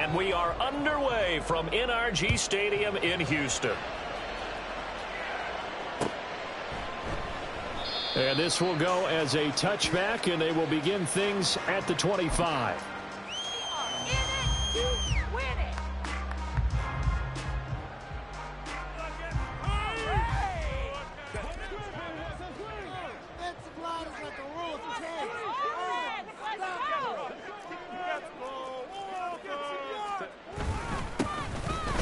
And we are underway from NRG Stadium in Houston. And this will go as a touchback, and they will begin things at the 25.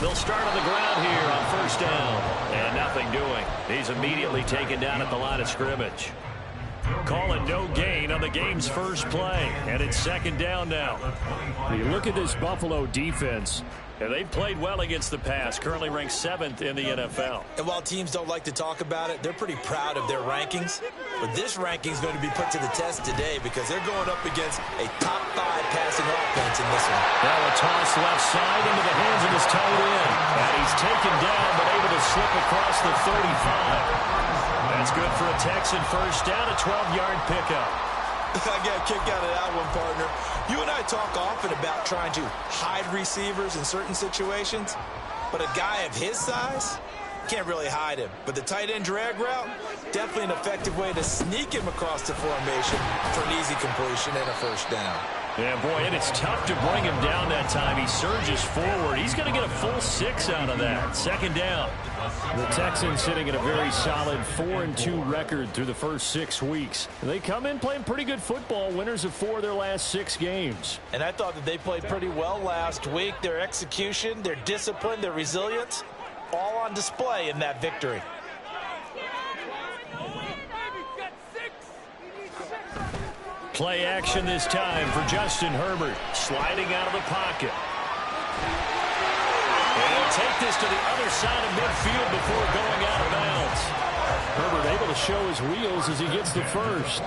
They'll start on the ground here on first down. And nothing doing. He's immediately taken down at the line of scrimmage. Calling no gain on the game's first play. And it's second down now. You look at this Buffalo defense, and they've played well against the pass. Currently ranked 7th in the NFL. And while teams don't like to talk about it, they're pretty proud of their rankings. But this ranking is going to be put to the test today because they're going up against a top 5 passing offense in this one. Now a toss left side into the hands of his tight end. And he's taken down but able to slip across the 35. That's good for a Texan first down, a 12-yard pickup. I got a kick out of that one, partner. You and I talk often about trying to hide receivers in certain situations, but a guy of his size can't really hide him. But the tight end drag route, definitely an effective way to sneak him across the formation for an easy completion and a first down. Yeah, boy, and it's tough to bring him down that time. He surges forward. He's going to get a full 6 out of that. Second down. The Texans sitting at a very solid 4-2 record through the first 6 weeks. They come in playing pretty good football, winners of 4 of their last 6 games. And I thought that they played pretty well last week. Their execution, their discipline, their resilience, all on display in that victory. Play action this time for Justin Herbert, sliding out of the pocket. And he'll take this to the other side of midfield before going out of bounds. Herbert able to show his wheels as he gets the first.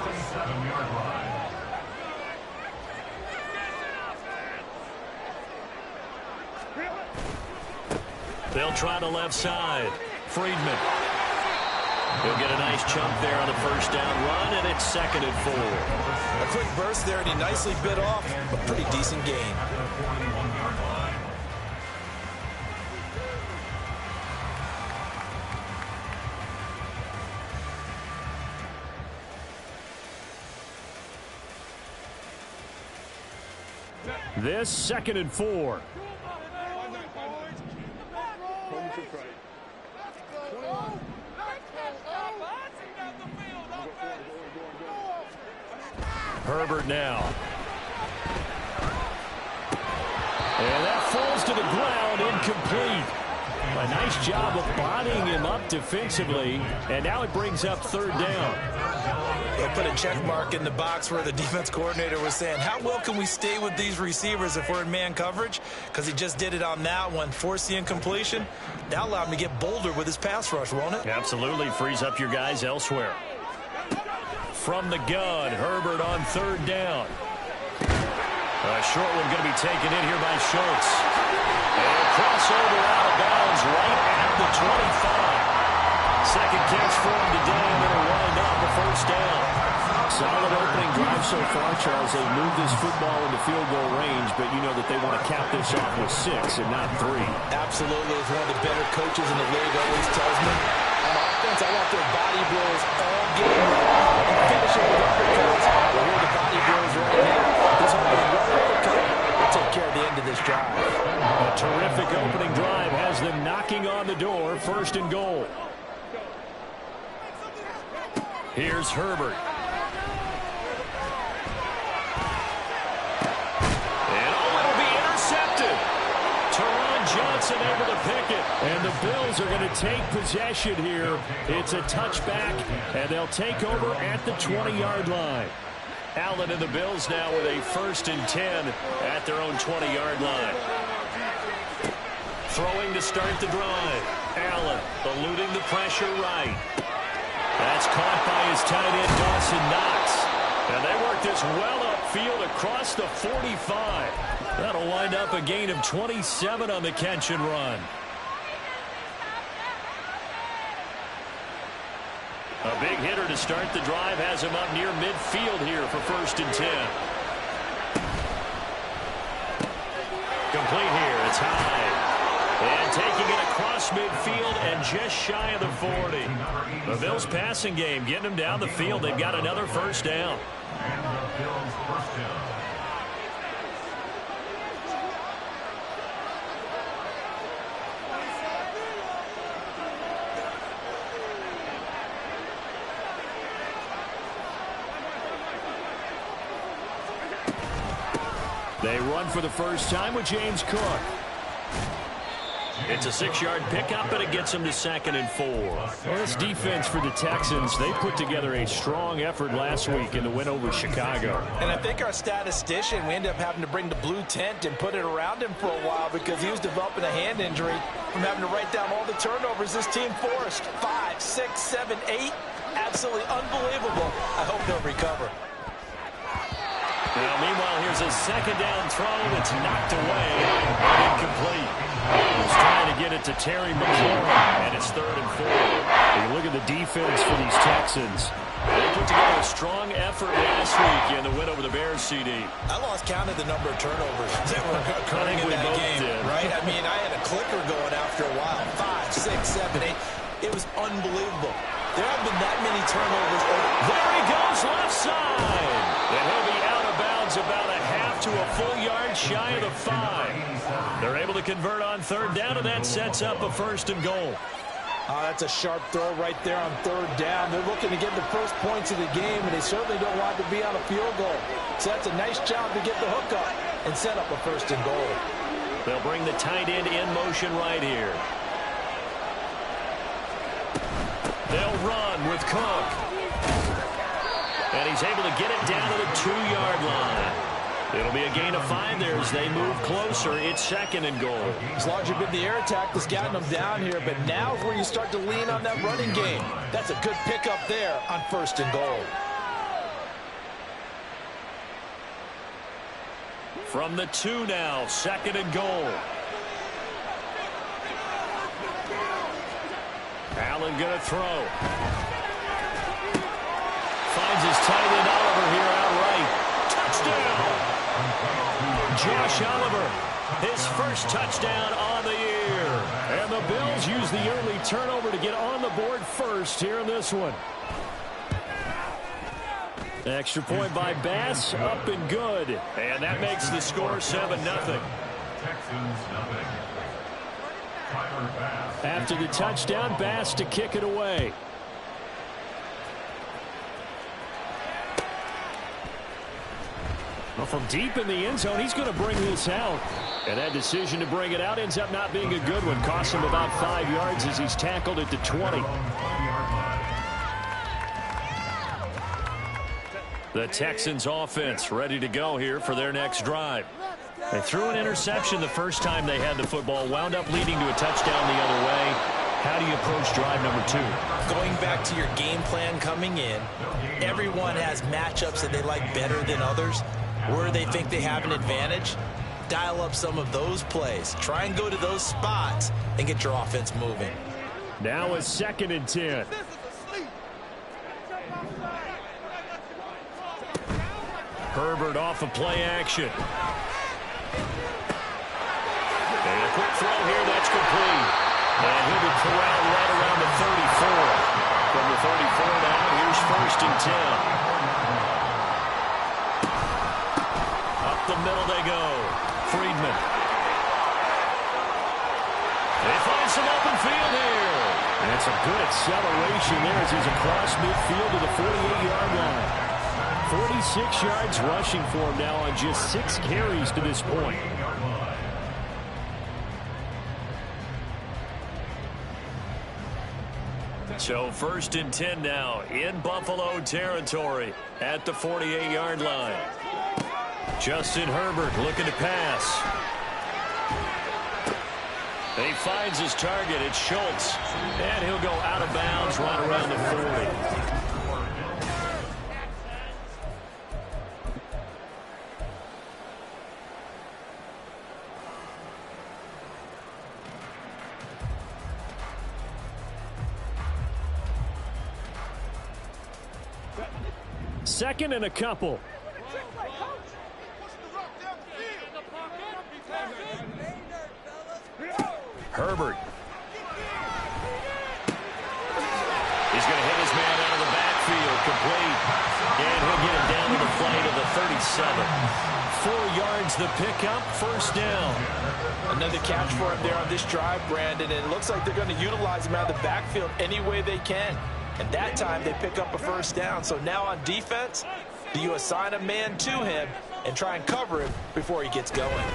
They'll try the left side. Friedman. He'll get a nice chunk there on the first down run, and it's 2nd and 4. A quick burst there, and he nicely bit off a pretty decent gain. This 2nd and 4. Herbert now. And that falls to the ground, incomplete. A nice job of bodying him up defensively, and now it brings up 3rd down. They'll put a check mark in the box where the defense coordinator was saying, how well can we stay with these receivers if we're in man coverage? Because he just did it on that one, forced the incompletion. That'll allow him to get bolder with his pass rush, won't it? Absolutely, frees up your guys elsewhere. From the gun, Herbert on 3rd down. A short one going to be taken in here by Schultz. And a crossover out of bounds right at the 25. Second catch for him today, and they'll wind up the first down. Solid opening drive so far, Charles. They've moved this football into field goal range, but you know that they want to cap this off with 6 and not 3. Absolutely. As one of the better coaches in the league always tells me, on offense, I want their body blows all game long and finishing with uppercuts. Well, here are the body blows right now. This opening one uppercut will take care of the end of this drive. A terrific opening drive has them knocking on the door. 1st and goal. Here's Herbert. And it'll be intercepted. Teron Johnson able to pick it. And the Bills are going to take possession here. It's a touchback, and they'll take over at the 20-yard line. Allen and the Bills now with a 1st and 10 at their own 20-yard line. Throwing to start the drive. Allen eluding the pressure right. That's caught by his tight end, Dawson Knox. And they work this well upfield across the 45. That'll wind up a gain of 27 on the catch and run. A big hitter to start the drive has him up near midfield here for 1st and 10. complete here. It's high. And taking it across midfield and just shy of the 40. The Bills passing game getting them down the field. They've got another first down. And the Bills first down. They run for the first time with James Cook. It's a 6-yard pickup, and it gets them to 2nd and 4. Well, this defense for the Texans, they put together a strong effort last week in the win over Chicago. And I think our statistician, we ended up having to bring the blue tent and put it around him for a while because he was developing a hand injury from having to write down all the turnovers this team forced. 5, 6, 7, 8. Absolutely unbelievable. I hope they'll recover. Now, meanwhile, here's a 2nd down throw that's knocked away and incomplete. He's trying to get it to Terry McLaurin, and it's 3rd and 4. You look at the defense for these Texans. They put together a strong effort last week in the win over the Bears, CD. I lost count of the number of turnovers that were occurring in that game, right? I mean, I had a clicker going after a while. 5, 6, 7, 8. It was unbelievable. There haven't been that many turnovers. There he goes, left side. And he'll be out of bounds about a half to a full yard shy of the 5. They're able to convert on 3rd down, and that sets up a 1st and goal. Oh, that's a sharp throw right there on 3rd down. They're looking to get the first points of the game, and they certainly don't want to be on a field goal. So that's a nice job to get the hook up and set up a 1st and goal. They'll bring the tight end in motion right here. They'll run with Cook. And he's able to get it down to the 2-yard line. It'll be a gain of 5 there as they move closer. It's 2nd and goal. It's largely been the air attack that's gotten them down here, but now is where you start to lean on that running game. That's a good pickup there on 1st and goal. From the 2 now, 2nd and goal. Allen going to throw. Finds his tight end Oliver here outright. Touchdown! Josh Oliver, his first touchdown on the year. And the Bills use the early turnover to get on the board first here in this one. Extra point by Bass, up and good. And that makes the score 7-0. Texans nothing. After the touchdown, Bass to kick it away. Well, from deep in the end zone, he's going to bring this out. And that decision to bring it out ends up not being a good one. Costs him about 5 yards as he's tackled at the 20. The Texans offense ready to go here for their next drive. They threw an interception the first time they had the football, wound up leading to a touchdown the other way. How do you approach drive number 2? Going back to your game plan coming in, everyone has matchups that they like better than others. Where they think they have an advantage, dial up some of those plays. Try and go to those spots and get your offense moving. Now a 2nd and 10. Herbert off of play action. And a quick throw here, that's complete. And he'll be corralled right around the 34. From the 34 now, here's 1st and 10. Up the middle they go. Friedman. They find some open field here. And it's a good acceleration there as he's across midfield to the 48-yard line. 46 yards rushing for him now on just 6 carries to this point. So 1st and 10 now in Buffalo territory at the 48-yard line. Justin Herbert looking to pass. He finds his target. It's Schultz. And he'll go out of bounds right around the 40. Second and a couple. Herbert. He's going to hit his man out of the backfield, complete. And he'll get him down to the play to the 37. 4 yards the pickup, first down. Another catch for him there on this drive, Brandon, and it looks like they're going to utilize him out of the backfield any way they can. And that time they pick up a first down. So now on defense, do you assign a man to him and try and cover him before he gets going?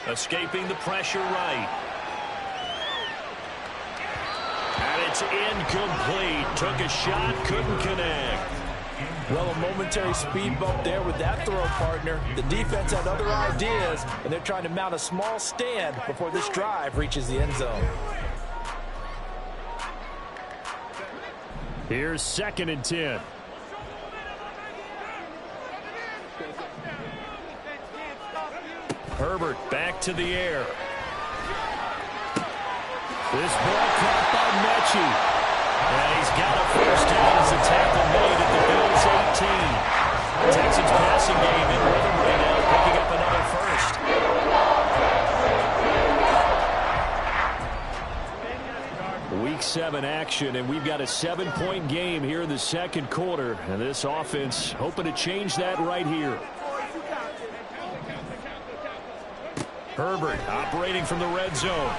Escaping the pressure right. And it's incomplete. Took a shot, couldn't connect. Well, a momentary speed bump there with that throw, partner. The defense had other ideas, and they're trying to mount a small stand before this drive reaches the end zone. Here's 2nd and 10. Herbert back to the air. This ball caught by Mechie. And he's got a first down as a tackle made at the Bills' 18. Texans passing game in rhythm right now, picking up another first. Week 7 action, and we've got a 7-point game here in the second quarter. And this offense hoping to change that right here. Herbert operating from the red zone.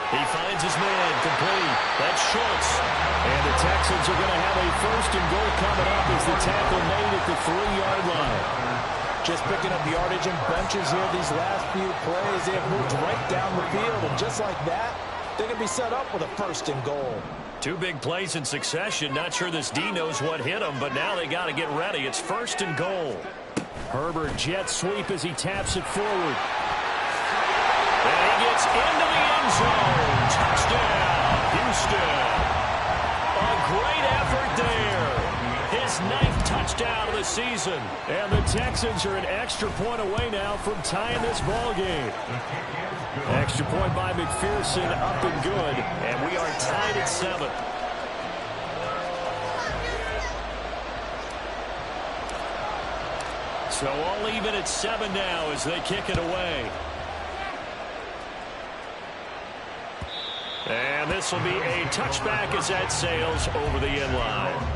He finds his man, complete. That's Schultz. And the Texans are going to have a first and goal coming up as the tackle made at the 3-yard line. Just picking up yardage in bunches here these last few plays. They have moved right down the field, and just like that, they're going to be set up with a first and goal. 2 big plays in succession. Not sure this D knows what hit him, but now they got to get ready. It's first and goal. Herbert jet sweep as he taps it forward. And he gets into the end zone. Touchdown, Houston. A great effort there. His 9th touchdown of the season. And the Texans are an extra point away now from tying this ball game. Extra point by McPherson, up and good. And we are tied at 7. So all even at 7 now as they kick it away. And this will be a touchback as that sails over the end line.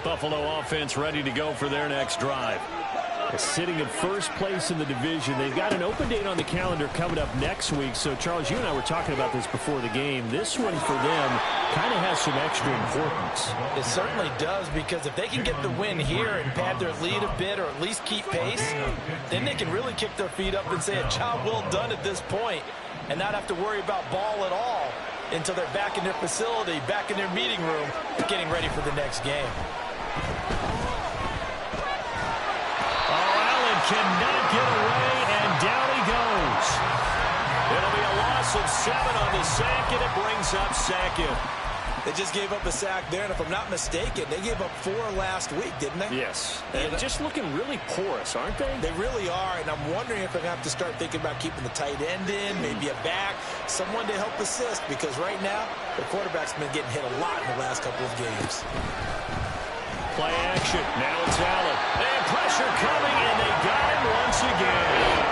Buffalo offense ready to go for their next drive. Sitting in first place in the division. They've got an open date on the calendar coming up next week. So, Charles, you and I were talking about this before the game. This one for them kind of has some extra importance. It certainly does, because if they can get the win here and pad their lead a bit or at least keep pace, then they can really kick their feet up and say a job well done at this point and not have to worry about ball at all until they're back in their facility, back in their meeting room, getting ready for the next game. Cannot get away, and down he goes. It'll be a loss of 7 on the sack, and it brings up 2nd. They just gave up a sack there, and if I'm not mistaken, they gave up 4 last week, didn't they? Yes. And just looking really porous, aren't they? They really are, and I'm wondering if they're going to have to start thinking about keeping the tight end in, maybe a back, someone to help assist, because right now, the quarterback's been getting hit a lot in the last couple of games. Play action. Now it's Allen. And pressure coming, and they got him once again.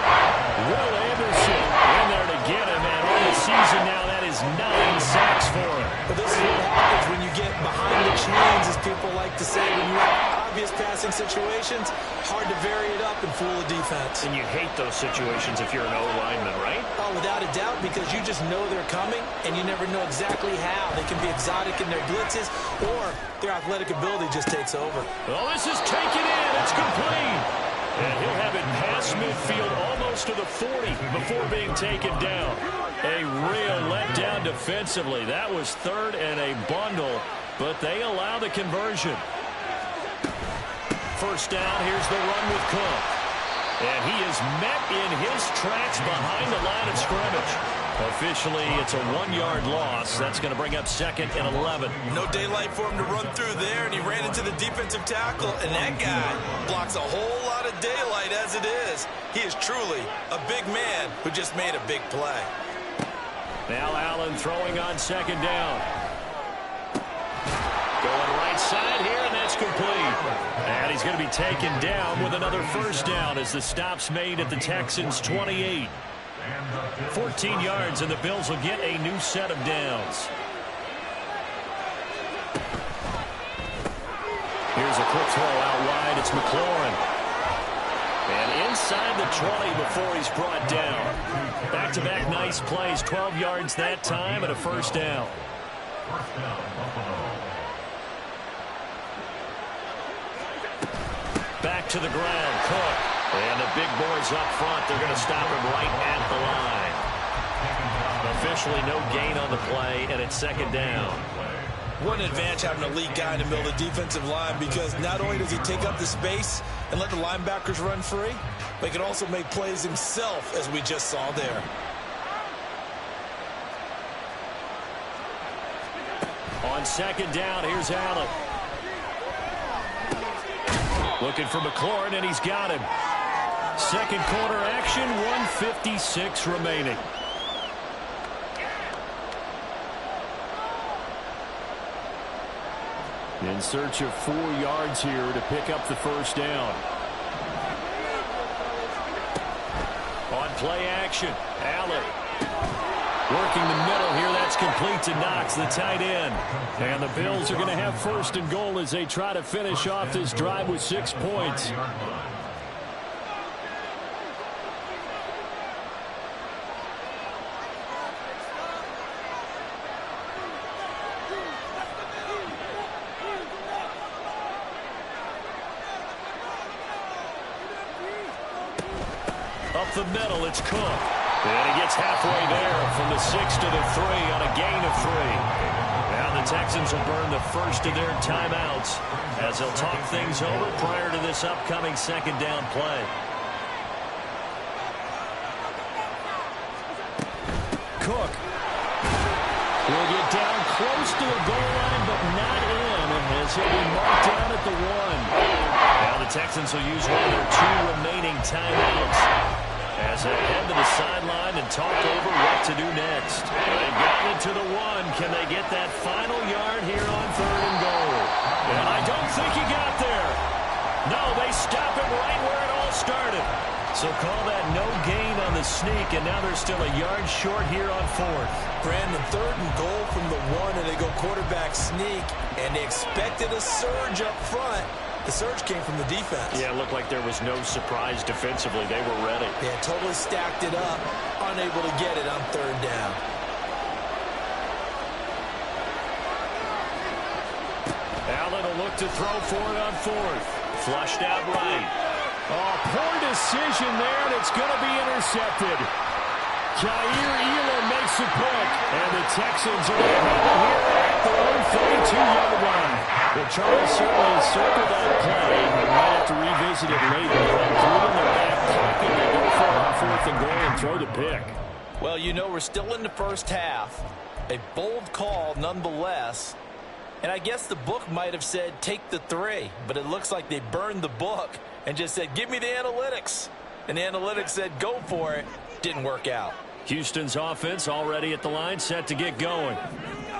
Will Anderson in there to get him, and on the season now, that is 9 sacks for him. But this is what happens when you get behind the chains, as people like to say. When you have obvious passing situations, hard to vary it up and fool the defense. And you hate those situations if you're an O-lineman, right? Oh, without a doubt, because you just know they're coming, and you never know exactly how. They can be exotic in their blitzes, or their athletic ability just takes over. Well, this is taken in. It's complete. And he'll have it past midfield almost to the 40 before being taken down. A real letdown defensively. That was 3rd and a bundle, but they allow the conversion. First down, here's the run with Cook. And he is met in his tracks behind the line of scrimmage. Officially, it's a 1-yard loss. That's going to bring up 2nd and 11. No daylight for him to run through there, and he ran into the defensive tackle, and that guy blocks a whole lot of daylight as it is. He is truly a big man who just made a big play. Now Allen throwing on second down. Going right side here, and that's complete. And he's going to be taken down with another first down as the stop's made at the Texans' 28. 14 yards, and the Bills will get a new set of downs. Here's a quick throw out wide. It's McLaurin. And inside the 20 before he's brought down. Back-to-back nice plays. 12 yards that time and a first down. Back to the ground. Cook. And the big boys up front. They're going to stop him right at the line. Officially no gain on the play, and it's second down. What an advantage having an elite guy in the middle of the defensive line, because not only does he take up the space and let the linebackers run free, but he can also make plays himself, as we just saw there. On second down, here's Allen. Looking for McLaurin, and he's got him. Second quarter action, 1:56 remaining. In search of 4 yards here to pick up the first down. On play action, Allen. Working the middle here, that's complete to Knox, the tight end. And the Bills are going to have first and goal as they try to finish off this drive with 6 points. Up the middle, it's Cook. And he gets halfway there from the 6 to the 3 on a gain of 3. Now the Texans will burn the first of their timeouts as they'll talk things over prior to this upcoming second down play. Cook will get down close to the goal line, but not in, as he'll be marked down at the 1. Now the Texans will use one of their 2 remaining timeouts as they head to the sideline and talk over what to do next. They've gotten it to the 1. Can they get that final yard here on third and goal? And I don't think he got there. No, they stop him right where it all started. So call that no gain on the sneak, and now they're still a yard short here on fourth. Brandon, third and goal from the 1, and they go quarterback sneak, and they expected a surge up front. The surge came from the defense. Yeah, it looked like there was no surprise defensively. They were ready. Yeah, totally stacked it up, unable to get it on third down. Allen will look to throw for it on fourth. Flushed out right. Oh, poor decision there, and it's going to be intercepted. Jair Elam makes the pick, and the Texans are going to have it here at their own 32-yard line. Well, Charles certainly circled that play. They might have to revisit it later. But threw in their back pocket, they go for it on fourth and goal and throw the pick. Well, you know, we're still in the first half. A bold call nonetheless. And I guess the book might have said take the 3, but it looks like they burned the book and just said, give me the analytics. And the analytics said, go for it. Didn't work out. Houston's offense already at the line, set to get going.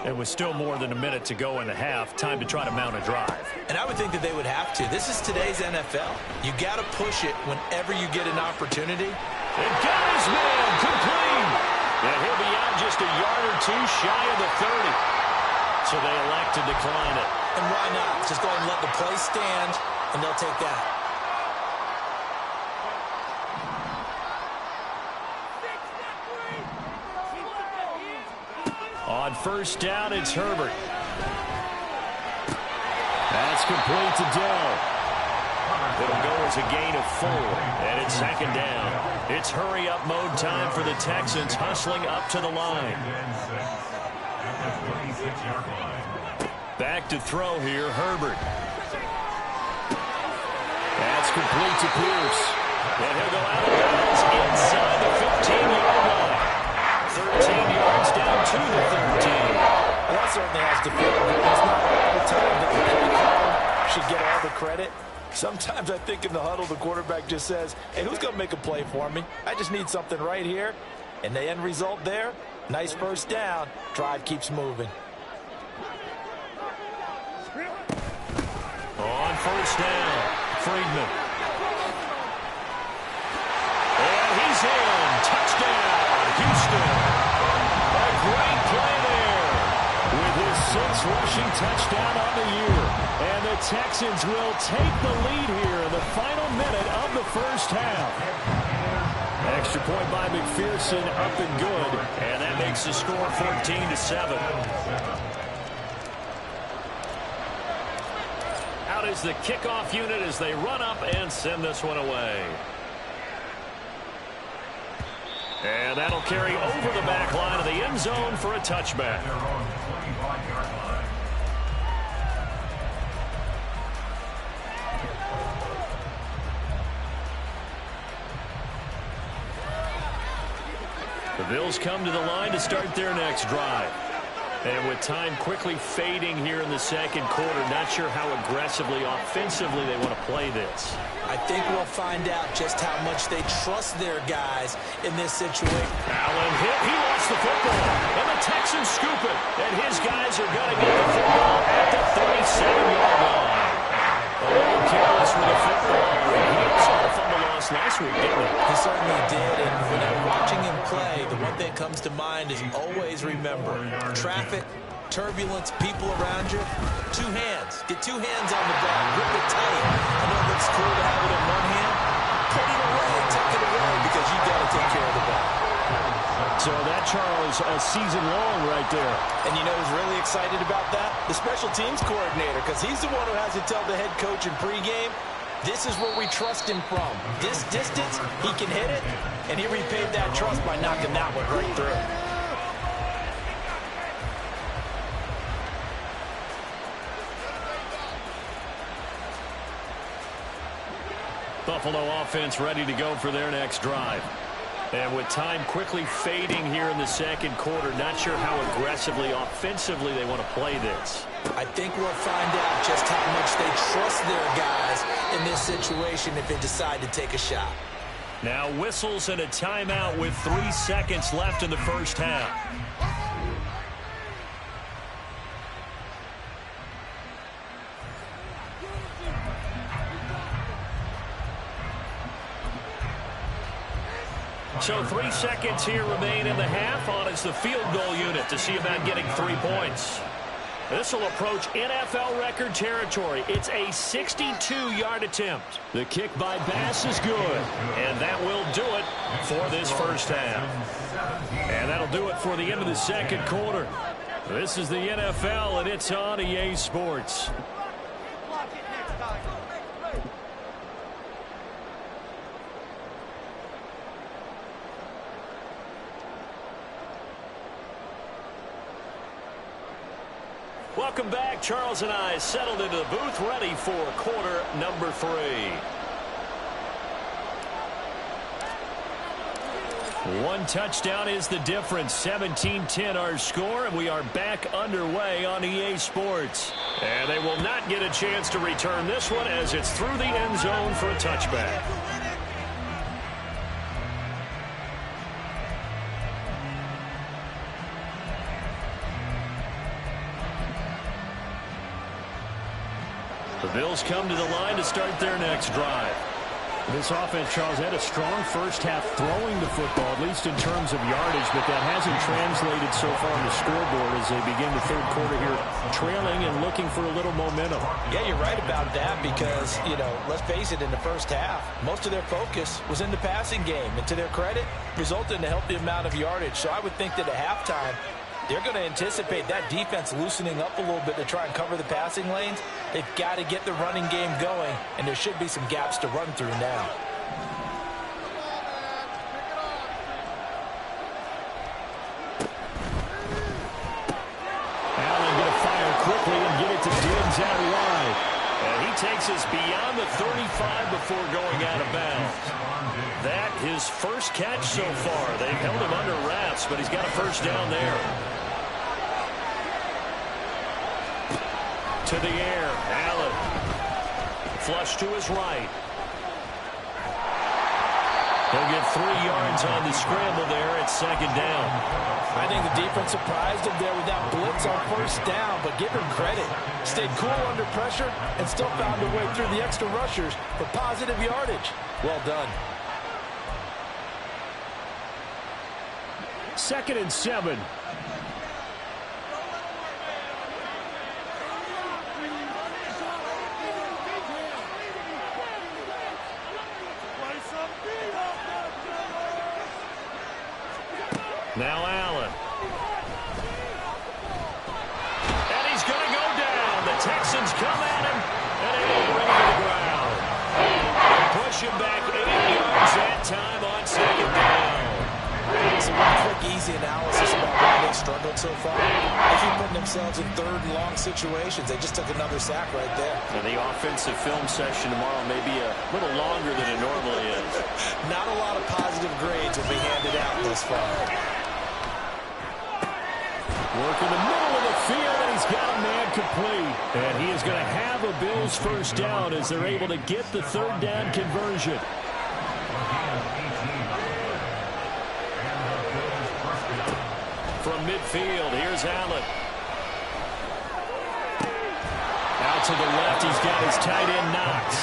And with still more than a minute to go in the half, time to try to mount a drive. And I would think that they would have to. This is today's NFL. You got to push it whenever you get an opportunity. And got his man complete. And he'll be out just a yard or 2 shy of the 30. So they elect to decline it. And why not? Just go ahead and let the play stand, and they'll take that. On first down, it's Herbert. That's complete to Dell. It'll go as a gain of 4, and it's second down. It's hurry-up mode time for the Texans, hustling up to the line. Back to throw here, Herbert. That's complete to Pierce. And he'll go out of bounds inside the 15-yard line. 13 yards down to the 13. Well, that certainly has to feel good. It's not all the time that the play call should get all the credit. Sometimes I think in the huddle, the quarterback just says, hey, who's going to make a play for me? I just need something right here. And the end result there, nice first down. Drive keeps moving. On first down, Friedman. And he's in. Touchdown, Houston. A great play there with his 6th rushing touchdown on the year. And the Texans will take the lead here in the final minute of the first half. Extra point by McPherson, up and good. And that makes the score 14-7. Out is the kickoff unit as they run up and send this one away. And that'll carry over the back line of the end zone for a touchback. The Bills come to the line to start their next drive. And with time quickly fading here in the second quarter, not sure how aggressively, offensively they want to play this. I think we'll find out just how much they trust their guys in this situation. Allen hit. He lost the football. And the Texans scoop it. And his guys are going to get the football at the 37-yard line. A little careless with the football. He saw the fumble loss last week, didn't he? He certainly did, and when I'm watching him play, the one thing comes to mind is always remember, traffic, turbulence, people around you, 2 hands. Get 2 hands on the ball, grip it tight. I know it looks cool to have it in one hand. Put it away, take it away, because you've got to take care of the ball. So that, Charles, a season long right there. And you know who's really excited about that? The special teams coordinator, because he's the one who has to tell the head coach in pregame, this is where we trust him from. This distance, he can hit it, and he repaid that trust by knocking that one right through. Buffalo offense ready to go for their next drive. And with time quickly fading here in the second quarter, not sure how aggressively, offensively they want to play this. I think we'll find out just how much they trust their guys in this situation if they decide to take a shot. Now whistles and a timeout with 3 seconds left in the first half. So 3 seconds here remain in the half. On is the field goal unit to see about getting 3 points. This will approach NFL record territory. It's a 62-yard attempt. The kick by Bass is good. And that will do it for this first half. And that'll do it for the end of the second quarter. This is the NFL, and it's on EA Sports. Welcome back. Charles and I settled into the booth, ready for quarter number 3. One touchdown is the difference. 17-10 our score, and we are back underway on EA Sports. And they will not get a chance to return this one as it's through the end zone for a touchback. The Bills come to the line to start their next drive. This offense, Charles, had a strong first half throwing the football, at least in terms of yardage, but that hasn't translated so far on the scoreboard as they begin the third quarter here, trailing and looking for a little momentum. Yeah, you're right about that because, you know, let's face it, in the first half, most of their focus was in the passing game. And to their credit, resulted in a healthy amount of yardage. So I would think that at halftime, they're going to anticipate that defense loosening up a little bit to try and cover the passing lanes. They've got to get the running game going, and there should be some gaps to run through now. Allen going to fire quickly and give it to Diggs out wide. And he takes us beyond the 35 before going out of bounds. That his first catch so far. They've held him under wraps, but he's got a first down there. To the air, Allen. flush to his right. He'll get 3 yards on the scramble there at second down. I think the defense surprised him there with that blitz on first down, but give him credit. Stayed cool under pressure and still found a way through the extra rushers for positive yardage. Well done. 2nd and 7. Now Allen. And he's going to go down. The Texans come at him, and he'll bring him to the ground. They push him back 8 yards that time on second down. Some quick, easy analysis about why they struggled so far. They keep putting themselves in 3rd and long situations. They just took another sack right there. And the offensive film session tomorrow may be a little longer than it normally is. Not a lot of positive grades will be handed out thus far. Work in the middle of the field, and he's got a man complete. And he is going to have a Bills first down as they're able to get the 3rd down conversion. From midfield, here's Allen. Out to the left, he's got his tight end Knox.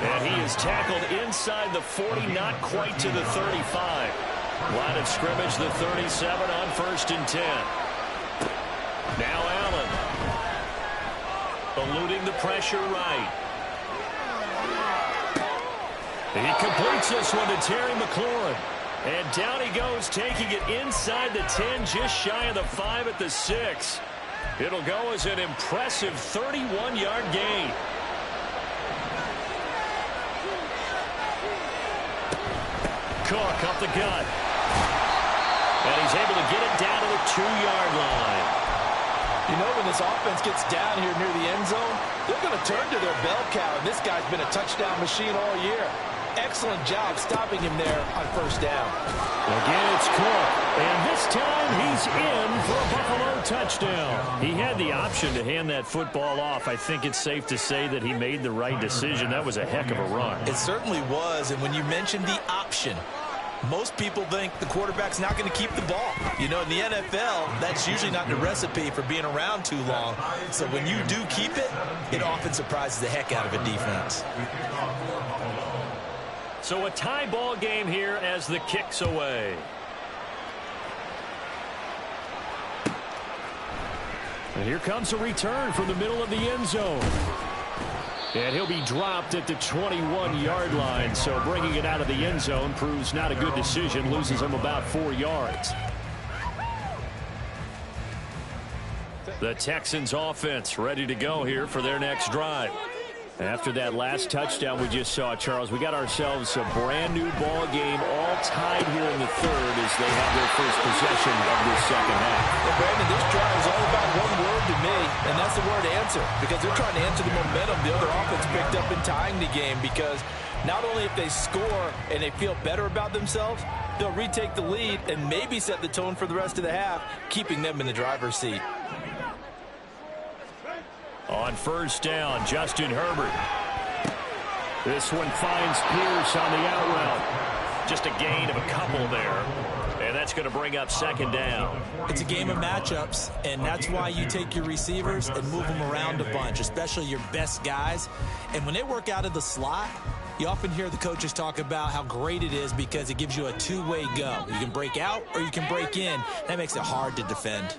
And he is tackled inside the 40, not quite to the 35. Line of scrimmage, the 37 on 1st and 10. Now Allen. Eluding the pressure right. He completes this one to Terry McLaurin. And down he goes, taking it inside the 10, just shy of the 5 at the 6. It'll go as an impressive 31-yard gain. Cook up the gut. And he's able to get it down to the 2-yard line. You know, when this offense gets down here near the end zone, they're going to turn to their bell cow, and this guy's been a touchdown machine all year. Excellent job stopping him there on first down. Again, it's Cook, and this time he's in for a Buffalo touchdown. He had the option to hand that football off. I think it's safe to say that he made the right decision. That was a heck of a run. It certainly was, and when you mentioned the option, most people think the quarterback's not going to keep the ball. You know, in the NFL, that's usually not the recipe for being around too long. So when you do keep it, it often surprises the heck out of a defense. So a tie ball game here as the kick's away. And here comes a return from the middle of the end zone. And he'll be dropped at the 21-yard line. So bringing it out of the end zone proves not a good decision. Loses him about 4 yards. The Texans offense ready to go here for their next drive. After that last touchdown we just saw, Charles, we got ourselves a brand new ball game, all tied here in the 3rd as they have their first possession of this 2nd half. Well, Brandon, this drive is all about one word to me, and that's the word answer, because they're trying to answer the momentum the other offense picked up in tying the game, because not only if they score and they feel better about themselves, they'll retake the lead and maybe set the tone for the rest of the half, keeping them in the driver's seat. On first down, Justin Herbert. This one finds Pierce on the out route. Just a gain of a couple there. And that's going to bring up 2nd down. It's a game of matchups, and that's why you take your receivers and move them around a bunch, especially your best guys. And when they work out of the slot, you often hear the coaches talk about how great it is because it gives you a two-way go. You can break out or you can break in. That makes it hard to defend.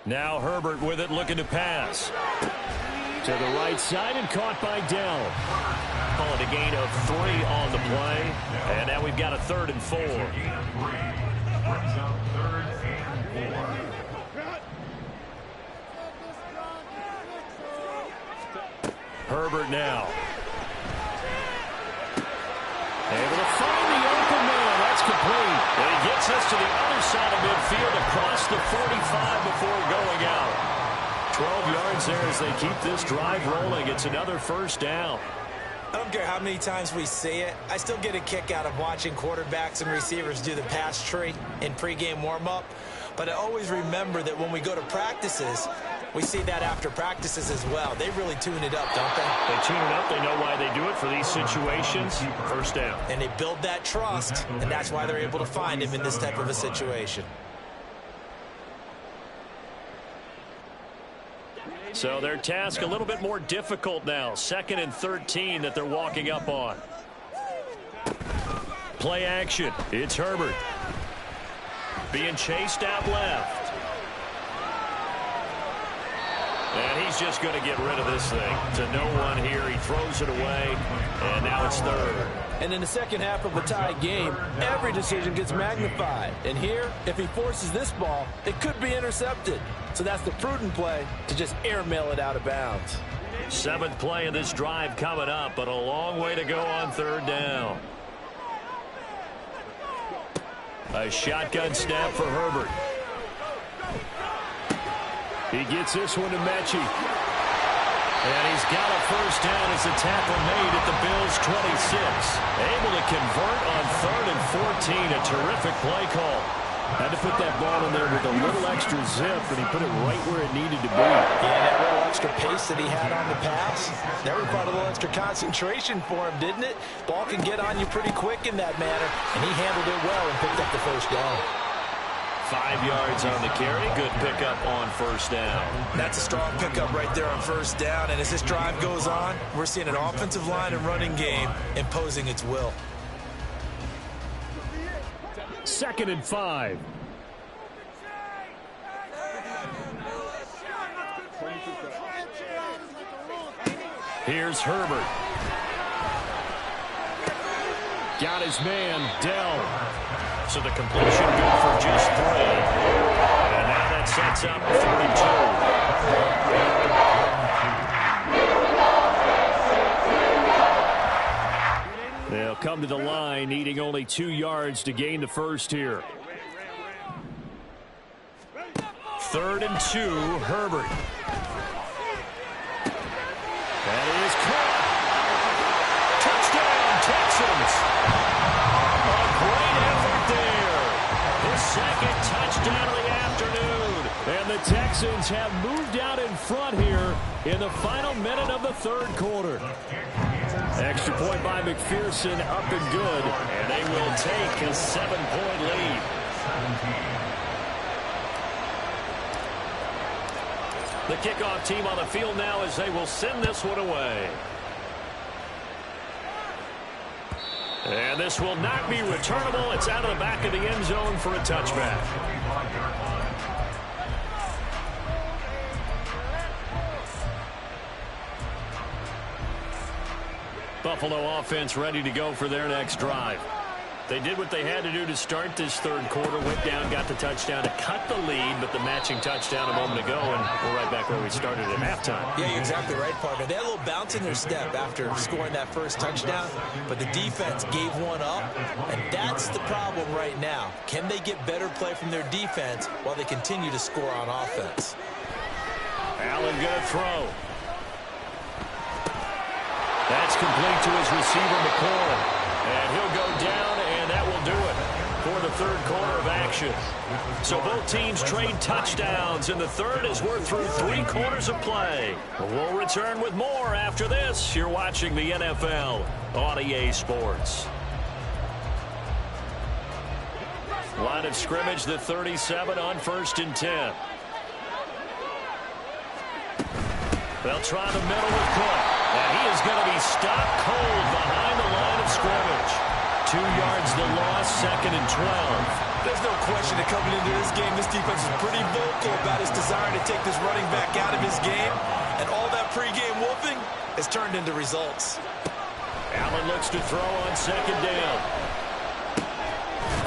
Now Herbert with it, looking to pass. To the right side and caught by Dell. Calling a gain of 3 on the play. And now we've got a 3rd and 4. Brings up 3rd and 4. Herbert now. Able to find the open man. That's complete. And he gets us to the other side of midfield across the 45 before going out. 12 yards there as they keep this drive rolling. It's another first down. I don't care how many times we see it. I still get a kick out of watching quarterbacks and receivers do the pass tree in pregame warm-up. But I always remember that when we go to practices, We see that after practices as well. They really tune it up, don't they? They tune it up. They know why they do it for these situations. First down. And they build that trust, and that's why they're able to find him in this type of a situation. So their task a little bit more difficult now. 2nd and 13 that they're walking up on. Play action. It's Herbert. Being chased out left. And he's just going to get rid of this thing. To no one here. He throws it away. And now it's 3rd. And in the second half of a tied game, every decision gets magnified. And here, if he forces this ball, it could be intercepted. So that's the prudent play to just airmail it out of bounds. 7th play of this drive coming up, but a long way to go on 3rd down. A shotgun snap for Herbert. He gets this one to Mechie. And he's got a first down as the tackle made at the Bills' 26. Able to convert on 3rd and 14. A terrific play call. Had to put that ball in there with a little extra zip, and he put it right where it needed to be. Yeah, that little extra pace that he had on the pass, that required a little extra concentration for him, didn't it? Ball can get on you pretty quick in that manner, and he handled it well and picked up the first down. 5 yards on the carry. Good pickup on first down. That's a strong pickup right there on first down. And as this drive goes on, we're seeing an offensive line and running game imposing its will. 2nd and 5. Here's Herbert. Got his man, Dell. So the completion good for just 3. And now that sets up 32. They'll come to the line, needing only 2 yards to gain the first here. 3rd and 2, Herbert. That is caught. Touchdown, Texans. A great effort there. His 2nd touchdown of the afternoon. And the Texans have moved out in front here in the final minute of the 3rd quarter. Extra point by McPherson, up and good. And they will take a 7-point lead. The kickoff team on the field now as they will send this one away. And this will not be returnable. It's out of the back of the end zone for a touchback. Buffalo offense ready to go for their next drive. They did what they had to do to start this 3rd quarter. Went down, got the touchdown to cut the lead, but the matching touchdown a moment ago, and we're right back where we started at halftime. Yeah, you're exactly right, partner. They had a little bounce in their step after scoring that first touchdown, but the defense gave one up, and that's the problem right now. Can they get better play from their defense while they continue to score on offense? Allen gonna throw. That's complete to his receiver, McCoy. And he'll go down, and that will do it for the 3rd quarter of action. So both teams trade touchdowns, and the 3rd as we're through 3 quarters of play. We'll return with more after this. You're watching the NFL on EA Sports. Line of scrimmage, the 37 on 1st and 10. They'll try the middle with Cook. And he is going to be stopped cold behind the line of scrimmage. 2 yards the loss, 2nd and 12. There's no question that coming into this game, this defense is pretty vocal about its desire to take this running back out of his game. And all that pregame wolfing has turned into results. Allen looks to throw on 2nd down.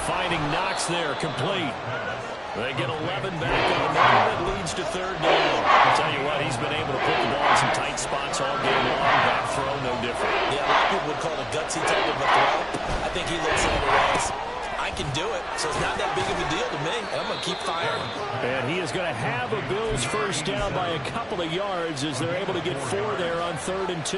Finding Knox there, complete. They get 11 back on that. It leads to 3rd down. I'll tell you what, he's been able to put the ball in some tight spots all game long. Back throw, no different. Yeah, a lot of people would call it a gutsy type of a throw. I think he looks at it as, I can do it, so it's not that big of a deal to me, and I'm going to keep firing. And he is going to have a Bills first down by a couple of yards as they're able to get 4 there on 3rd and 2.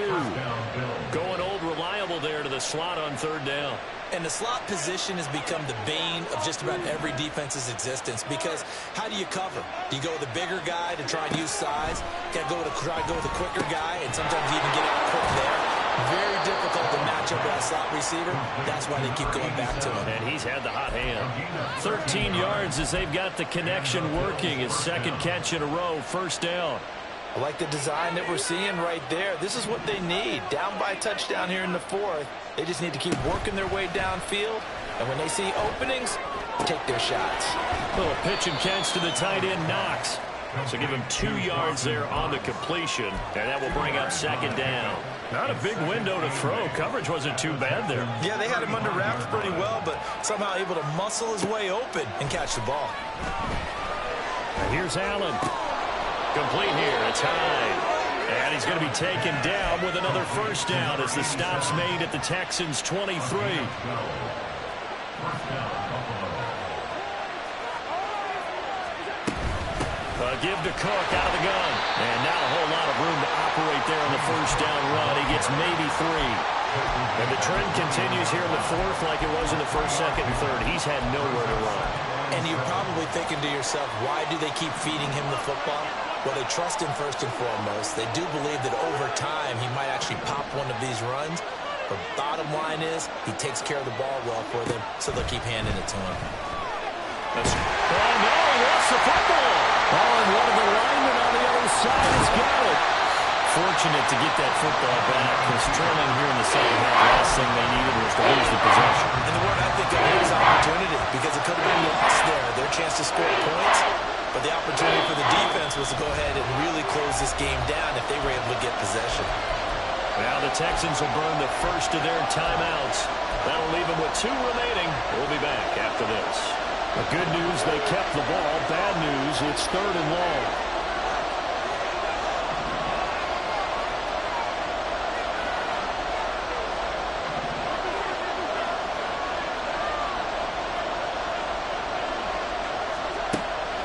Going old reliable scramble there to the slot on third down. And the slot position has become the bane of just about every defense's existence, because how do you cover? Do you go with a bigger guy to try and use size? Got to try to go with a quicker guy, and sometimes even get out quick there. Very difficult to match up with that slot receiver. That's why they keep going back to him. And he's had the hot hand. 13 yards as they've got the connection working. His second catch in a row, first down. I like the design that we're seeing right there. This is what they need. Down by a touchdown here in the fourth. They just need to keep working their way downfield. And when they see openings, take their shots. Little pitch and catch to the tight end, Knox. So give him 2 yards there on the completion. And that will bring up second down. Not a big window to throw. Coverage wasn't too bad there. Yeah, they had him under wraps pretty well, but somehow able to muscle his way open and catch the ball. And here's Allen. Complete here. It's high. And he's going to be taken down with another first down as the stop's made at the Texans' 23. Give to Cook out of the gun. And now a whole lot of room to operate there on the first down run. He gets maybe 3. And the trend continues here in the fourth like it was in the first, second, and third. He's had nowhere to run. And you're probably thinking to yourself, why do they keep feeding him the football? Well, they trust him first and foremost. They do believe that over time he might actually pop one of these runs. But bottom line is he takes care of the ball well for them, so they'll keep handing it to him. Oh, no, he lost the football. Oh, and one of the linemen on the other side has got it. Fortunate to get that football back. Was trailing here in the second half. Last thing they needed was to lose the possession. And the word I think of here is opportunity, because it could have been lost there. Their chance to score points. But the opportunity for the defense was to go ahead and really close this game down if they were able to get possession. Now the Texans will burn the first of their timeouts. That'll leave them with 2 remaining. We'll be back after this. The good news, they kept the ball. Bad news, it's third and long.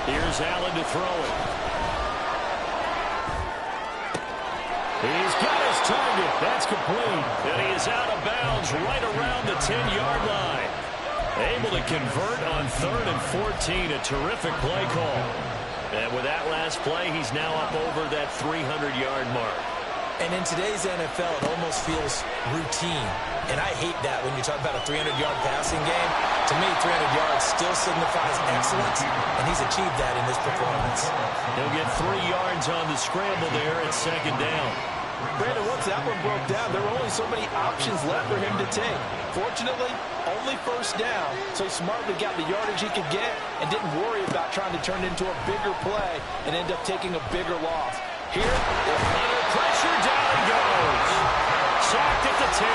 Here's Allen to throw it. He's got his target. That's complete. And he is out of bounds right around the 10-yard line. Able to convert on 3rd and 14. A terrific play call. And with that last play, he's now up over that 300-yard mark. And in today's NFL, it almost feels routine. And I hate that when you talk about a 300-yard passing game. To me, 300 yards still signifies excellence, and he's achieved that in this performance. He'll get 3 yards on the scramble there at second down. Brandon, once that one broke down, there were only so many options left for him to take. Fortunately, only first down, so he smartly got the yardage he could get and didn't worry about trying to turn it into a bigger play and end up taking a bigger loss. Here, under pressure, down he goes. Sacked at the 10.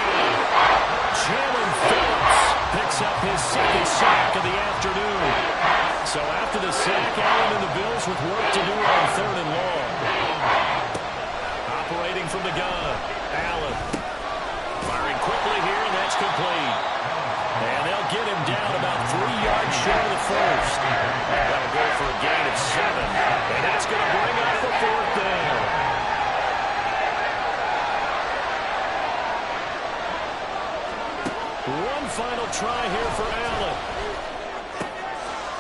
Jalen Phillips picks up his second sack of the afternoon. So after the sack, Allen and the Bills with work to do on 3rd and long. Operating from the gun, Allen. Firing quickly here, and that's complete. And they'll get him down about 3 yards short of the first. That'll go for a gain of 7. And that's going to bring up the 4th down. One final try here for Allen.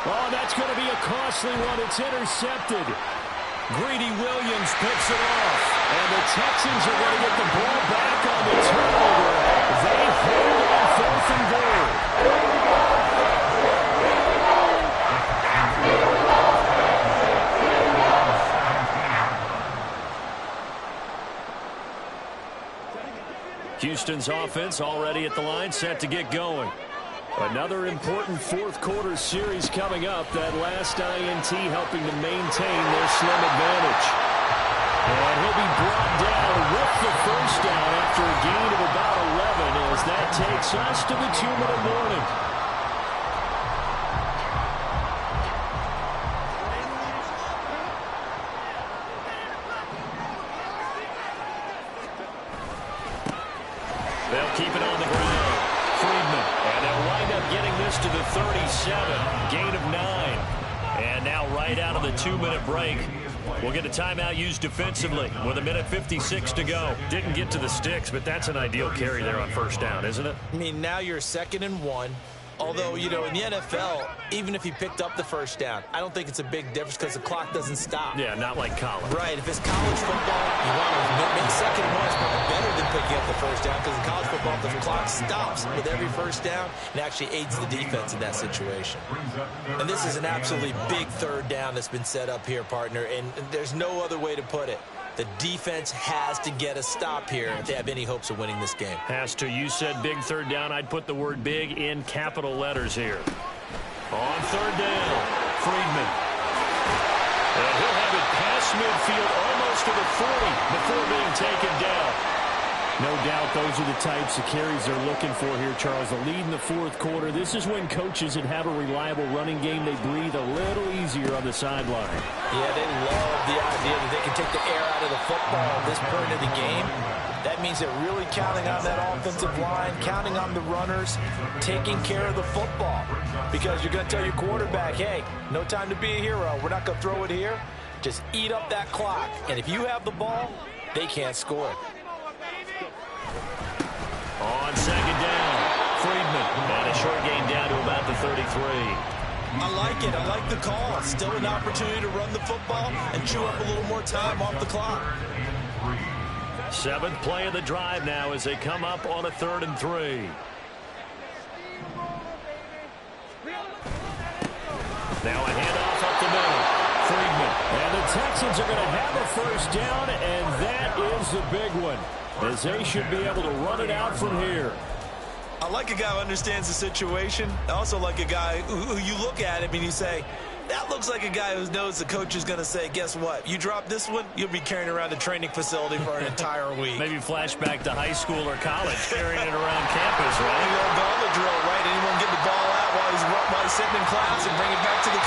Oh, that's going to be a costly one. It's intercepted. Greedy Williams picks it off. And the Texans are going to get the ball back on the turnover. They hold on 4th and goal. Houston's offense already at the line, set to get going. Another important fourth quarter series coming up. That last INT helping to maintain their slim advantage. And he'll be brought down with the first down after a gain of about 11 as that takes us to the 2-minute warning. They'll keep it on the ground. Friedman, and they'll wind up getting this to the 37. Gain of 9. And now right out of the 2-minute break, We'll get a timeout used defensively with 1:56 to go. Didn't get to the sticks, but that's an ideal carry there on first down, isn't it? I mean, now you're 2nd and 1. Although, you know, in the NFL, even if he picked up the first down, I don't think it's a big difference because the clock doesn't stop. Yeah, not like college. Right. If it's college football, you want to make 2nd and 1 is probably better than picking up the first down because in college football, the clock stops with every first down and actually aids the defense in that situation. And this is an absolutely big 3rd down that's been set up here, partner, and there's no other way to put it. The defense has to get a stop here if they have any hopes of winning this game. Has to. You said big 3rd down. I'd put the word big in capital letters here. On 3rd down, Friedman. And he'll have it past midfield almost to the 40 before being taken down. No doubt those are the types of carries they're looking for here, Charles. The lead in the 4th quarter. This is when coaches that have a reliable running game, they breathe a little easier on the sideline. Yeah, they love the idea that they can take the air out of the football at this point of the game. That means they're really counting on that offensive line, counting on the runners, taking care of the football. Because you're going to tell your quarterback, hey, no time to be a hero. We're not going to throw it here. Just eat up that clock. And if you have the ball, they can't score. On 2nd down, Friedman. And a short gain down to about the 33. I like it. I like the call. Still an opportunity to run the football and chew up a little more time off the clock. 7th play of the drive now as they come up on a 3rd and 3. Now a handoff up the middle. Friedman. And the Texans are going to have a first down, and that is the big one, as they should be able to run it out from here. I like a guy who understands the situation. I also like a guy who you look at him and you say, that looks like a guy who knows the coach is going to say, guess what? You drop this one, you'll be carrying around a training facility for an entire week. Maybe flashback to high school or college, carrying it around campus, right? The gauntlet drill, right? Anyone get the ball out while he's sitting in class and bring it back to the